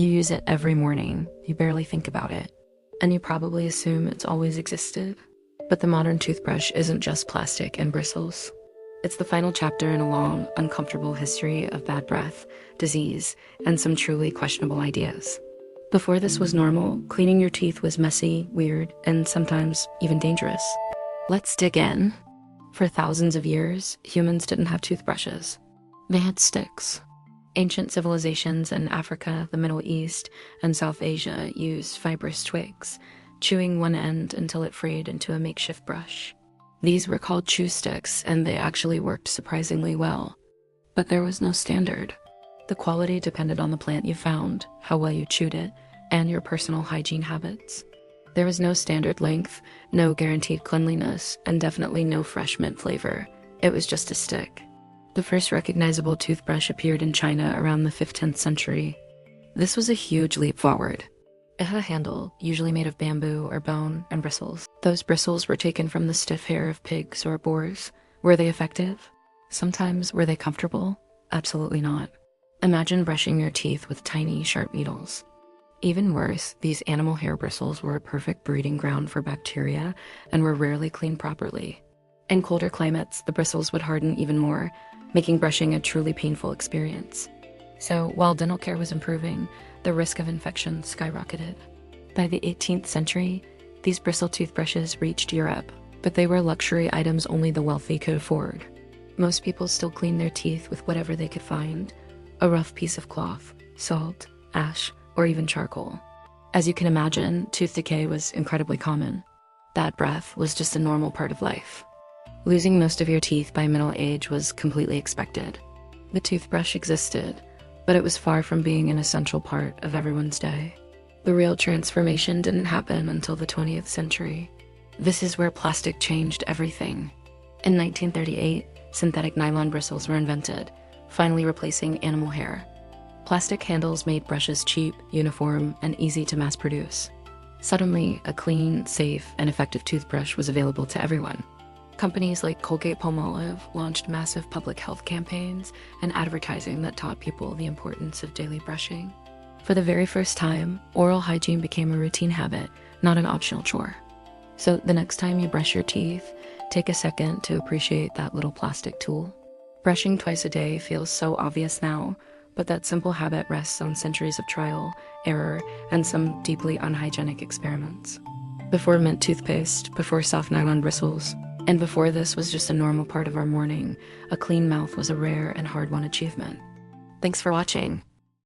You use it every morning, you barely think about it, and you probably assume it's always existed. But the modern toothbrush isn't just plastic and bristles. It's the final chapter in a long, uncomfortable history of bad breath, disease, and some truly questionable ideas. Before this was normal, cleaning your teeth was messy, weird, and sometimes even dangerous. Let's dig in. For thousands of years, humans didn't have toothbrushes. They had sticks. Ancient civilizations in Africa, the Middle East, and South Asia used fibrous twigs, chewing one end until it frayed into a makeshift brush. These were called chew sticks, and they actually worked surprisingly well. But there was no standard. The quality depended on the plant you found, how well you chewed it, and your personal hygiene habits. There was no standard length, no guaranteed cleanliness, and definitely no fresh mint flavor. It was just a stick. The first recognizable toothbrush appeared in China around the 15th century. This was a huge leap forward. It had a handle, usually made of bamboo or bone, and bristles. Those bristles were taken from the stiff hair of pigs or boars. Were they effective? Sometimes. Were they comfortable? Absolutely not. Imagine brushing your teeth with tiny, sharp needles. Even worse, these animal hair bristles were a perfect breeding ground for bacteria and were rarely cleaned properly. In colder climates, the bristles would harden even more, making brushing a truly painful experience. So, while dental care was improving, the risk of infection skyrocketed. By the 18th century, these bristle toothbrushes reached Europe, but they were luxury items only the wealthy could afford. Most people still cleaned their teeth with whatever they could find: a rough piece of cloth, salt, ash, or even charcoal. As you can imagine, tooth decay was incredibly common. Bad breath was just a normal part of life. Losing most of your teeth by middle age was completely expected. The toothbrush existed, but it was far from being an essential part of everyone's day. The real transformation didn't happen until the 20th century. This is where plastic changed everything. In 1938, synthetic nylon bristles were invented, finally replacing animal hair. Plastic handles made brushes cheap, uniform, and easy to mass produce. Suddenly, a clean, safe, and effective toothbrush was available to everyone. Companies like Colgate-Palmolive launched massive public health campaigns and advertising that taught people the importance of daily brushing. For the very first time, oral hygiene became a routine habit, not an optional chore. So the next time you brush your teeth, take a second to appreciate that little plastic tool. Brushing twice a day feels so obvious now, but that simple habit rests on centuries of trial, error, and some deeply unhygienic experiments. Before mint toothpaste, before soft nylon bristles, and before this was just a normal part of our morning, a clean mouth was a rare and hard-won achievement. Thanks for watching.